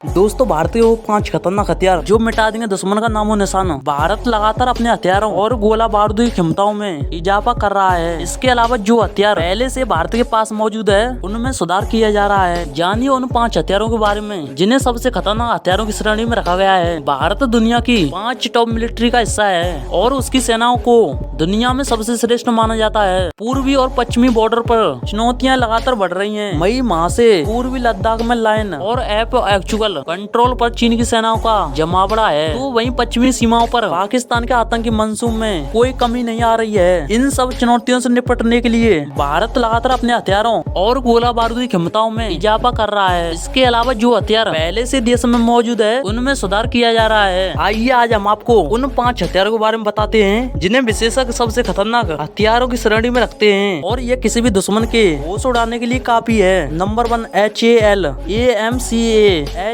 दोस्तों भारतीय वो 5 खतरनाक हथियार जो मिटा देंगे दुश्मन का नामो निशान। भारत लगातार अपने हथियारों और गोला बारूद की क्षमताओं में इजाफा कर रहा है। इसके अलावा जो हथियार पहले से भारत के पास मौजूद है उनमें सुधार किया जा रहा है। जानिए उन 5 हथियारों के बारे में जिन्हें सबसे खतरनाक हथियारों की श्रेणी में रखा गया है। भारत दुनिया की 5 टॉप मिलिट्री का हिस्सा है और उसकी सेनाओं को दुनिया में सबसे श्रेष्ठ माना जाता है। पूर्वी और पश्चिमी बॉर्डर पर चुनौतियां लगातार बढ़ रही हैं। मई माह से पूर्वी लद्दाख में लाइन और एक्चुअल कंट्रोल पर चीन की सेनाओं का जमावड़ा है, तो वहीं पश्चिमी सीमाओं पर पाकिस्तान के आतंकी मंसूब में कोई कमी नहीं आ रही है। इन सब चुनौतियों से निपटने के लिए भारत लगातार अपने हथियारों और गोला बारूद की क्षमताओं में इजाफा कर रहा है। इसके अलावा जो हथियार पहले से देश में मौजूद है उनमें सुधार किया जा रहा है। आइए आज हम आपको उन 5 हथियारों के बारे में बताते हैं जिन्हें विशेषज्ञ सबसे खतरनाक हथियारों की श्रेणी में रखते हैं और ये किसी भी दुश्मन के होश उड़ाने के लिए काफी है। Number 1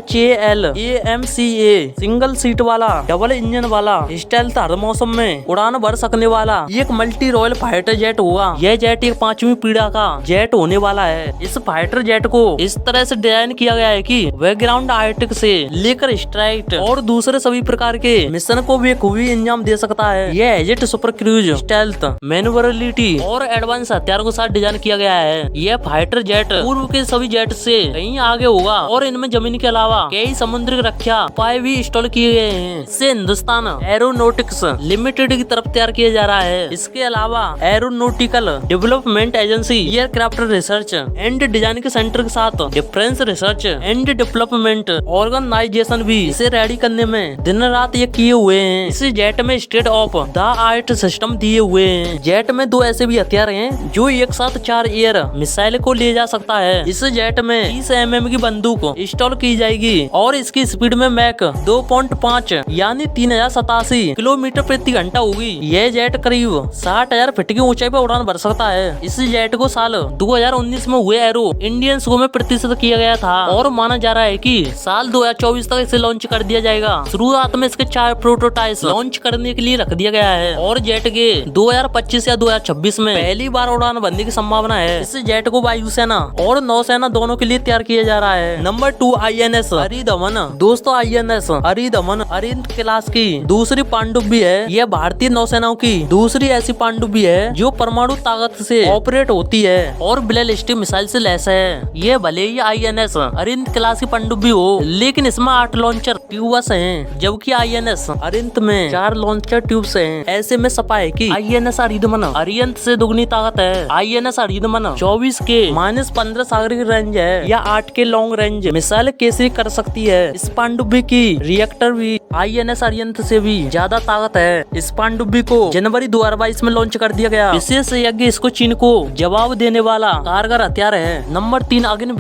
HAL AMCA single seat वाला डबल इंजन वाला स्टेल्थ हर मौसम में उड़ान भर सकने वाला एक मल्टी रॉयल फाइटर जेट होगा। यह जेट एक 5वीं पीढ़ी का जेट होने वाला है। इस फाइटर जेट को इस तरह से डिजाइन किया गया है कि वह ग्राउंड आर्टिक से लेकर स्ट्राइक और दूसरे सभी प्रकार के मिशन को भी खूबी अंजाम दे सकता है। यह jet super cruise stealth manoeuvrability और एडवांस हथियार के साथ डिजाइन किया गया है। यह फाइटर जेट पूर्व के सभी जेट से कहीं आगे होगा और इनमें जमीन के अलावा कई समुद्री रक्षा उपाय भी इंस्टॉल किए गए हैं। इसे हिंदुस्तान एरोनॉटिक्स लिमिटेड की तरफ तैयार किया जा रहा है। इसके अलावा aeronautical development agency aircraft research and design के सेंटर के साथ defence research and development organisation भी इसे रेडी करने में दिन रात ये किए हुए हैं। इस जेट में state of the art system दिए हुए हैं। जेट में 2 ऐसे भी हथियार हैं जो एक साथ 4 एयर मिसाइल को ले जा सकता है। इस जेट में 30 mm की बंदूक इंस्टॉल की जाएगी और इसकी स्पीड में मैक 2.5 यानी 3087 किलोमीटर प्रति घंटा होगी। यह जेट करीब 60,000 फीट की ऊंचाई पर उड़ान भर सकता है। इस जेट को साल 2019 में हुए एरो इंडियन शो में प्रतिष्ठित किया गया था और माना जा रहा है कि साल 2024 तक इसे लॉन्च कर दिया जाएगा। शुरुआत में इसके 4 प्रोटोटाइप लॉन्च करने के लिए रख दिया गया है और जेट के 2025 या 2026 में पहली बार उड़ान भरने की संभावना है। इस जेट को वायुसेना और नौसेना दोनों के लिए तैयार किया जा रहा है। Number 2 INS हरिदमन। दोस्तों INS हरिदमन अरिहंत क्लास की दूसरी पनडुब्बी है। यह भारतीय नौसेनाओं की दूसरी ऐसी पनडुब्बी है जो परमाणु ताकत से ऑपरेट होती है और बैलिस्टिक मिसाइल से लैस है। यह भले ही INS अरिहंत क्लास की पनडुब्बी हो लेकिन इसमें 8 लॉन्चर ट्यूब्स हैं, जबकि INS अरिहंत में 4 लॉन्चर ट्यूब्स हैं। ऐसे में सपा है कि INS हरिदमन अरिहंत से दुगनी ताकत है। INS हरिदमन 24 के -15 सागरिक रेंज है या 8 के लॉन्ग रेंज मिसाइल कैसे कर सकती है। इस पनडुब्बी की रिएक्टर भी INS अरिहंत से भी ज्यादा ताकत है। इस पनडुब्बी को जनवरी 2022 में लॉन्च कर दिया गया। विशेषज्ञ इसको चीन को जवाब देने वाला कारगर हथियार है। नंबर 3 अगन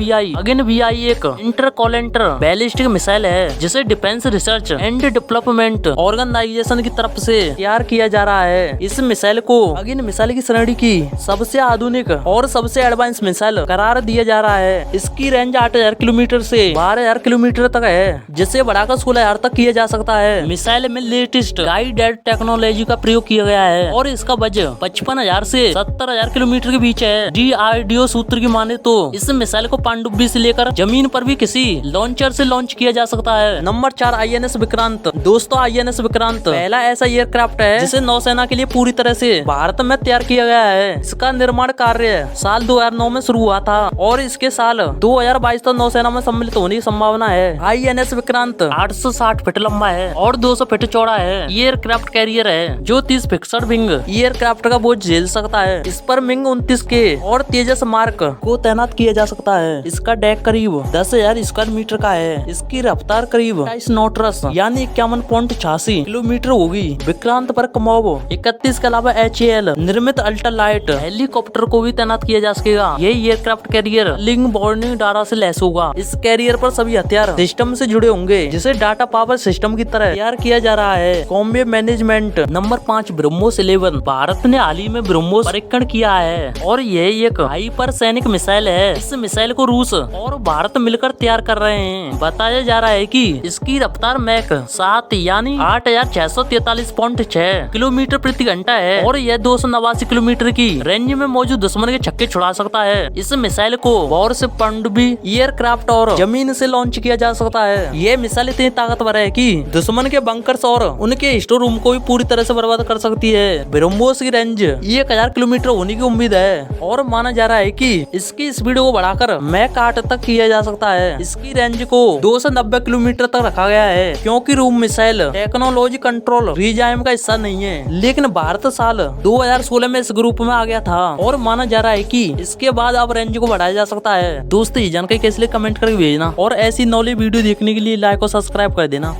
VI एक इंटरकॉलेंटर बैलिस्टिक मिसाइल है जिसे defence research and development organisation की तरफ से तैयार किया जा रहा है। इस मिसाइल को अगन मिसाइल की श्रेणी की सबसे आधुनिक और सबसे एडवांस मिसाइल करार दिया जा रहा है। इसकी रेंज 8000 किलोमीटर से 12,000 किलोमीटर तक है जिसे बढ़ाकर 16,000 तक किया जा सकता है। मिसाइल में लेटेस्ट गाइडेड टेक्नोलॉजी का प्रयोग किया गया है और इसका वजन 55,000 से 70,000 किलोमीटर के बीच है। DRDO सूत्र की माने तो इस मिसाइल को पनडुब्बी से लेकर जमीन पर भी किसी लॉन्चर से लॉन्च किया जा सकता है। Number 4 INS Vikrant. दोस्तों INS विक्रांत पहला ऐसा एयरक्राफ्ट है जिसे नौसेना के लिए पूरी तरह से भारत में तैयार किया गया है। इसका निर्माण कार्य साल 2009 में शुरू हुआ था और इसके साल 2022 तक नौसेना में सम्मिलित होने की संभावना है। INS विक्रांत 860 फीट लंबा है और 200 फीट चौड़ा है। ये एयरक्राफ्ट कैरियर है जो 30 फिक्सड विंग एयरक्राफ्ट का बोझ झेल सकता है। इस पर मिग 29 के और तेजस मार्क को तैनात किया जा सकता है। इसका डेक करीब 10,000 स्क्वायर मीटर का है। इसकी रफ्तार करीब 28 नॉट्स यानी 51.86 किलोमीटर होगी। विक्रांत पर कमोव 31 के अलावा HAL निर्मित अल्ट्रालाइट हेलीकॉप्टर को भी तैनात किया जा सकेगा। ये aircraft carrier link burning data से लैस होगा। इस कैरियर पर सभी हथियार सिस्टम से जुड़े होंगे जिसे डाटा पावर सिस्टम की तरह तैयार किया जा रहा है। कॉम्बे मैनेजमेंट। नंबर 5 ब्रह्मोस 11। भारत ने हाल ही में ब्रह्मोस परीक्षण किया है और यह एक हाइपर सैनिक मिसाइल है। इस मिसाइल को रूस और भारत मिलकर तैयार कर रहे हैं। बताया जा रहा है कि इसकी रफ्तार मैक 7 यानी 8,643.6 किलोमीटर प्रति घंटा है और यह 289 किलोमीटर की रेंज में मौजूद दुश्मन के छक्के छुड़ा सकता है। इस मिसाइल को वॉर से पनडुब्बी एयरक्राफ्ट और जमीन से लॉन्च लॉन्च किया जा सकता है। ये मिसाइल इतनी ताकतवर है कि दुश्मन के बंकर्स और उनके स्टोर रूम को भी पूरी तरह से बर्बाद कर सकती है। ब्रह्मोस की रेंज 1000 किलोमीटर होने की उम्मीद है और माना जा रहा है कि इसकी स्पीड को बढ़ाकर मैक 8 तक किया जा सकता है। इसकी रेंज को 290 किलोमीटर तक रखा गया है क्योंकि रूम मिसाइल टेक्नोलॉजी कंट्रोल रीजाइम का हिस्सा नहीं है, लेकिन भारत साल 2016 में इस ग्रुप में आ गया था और माना जा रहा है कि इसके बाद अब रेंज को बढ़ाया जा सकता है। दोस्तों ये जानकारी कैसे कमेंट करके भेजना और ऐसी नॉलेज वीडियो देखने के लिए लाइक और सब्सक्राइब कर देना।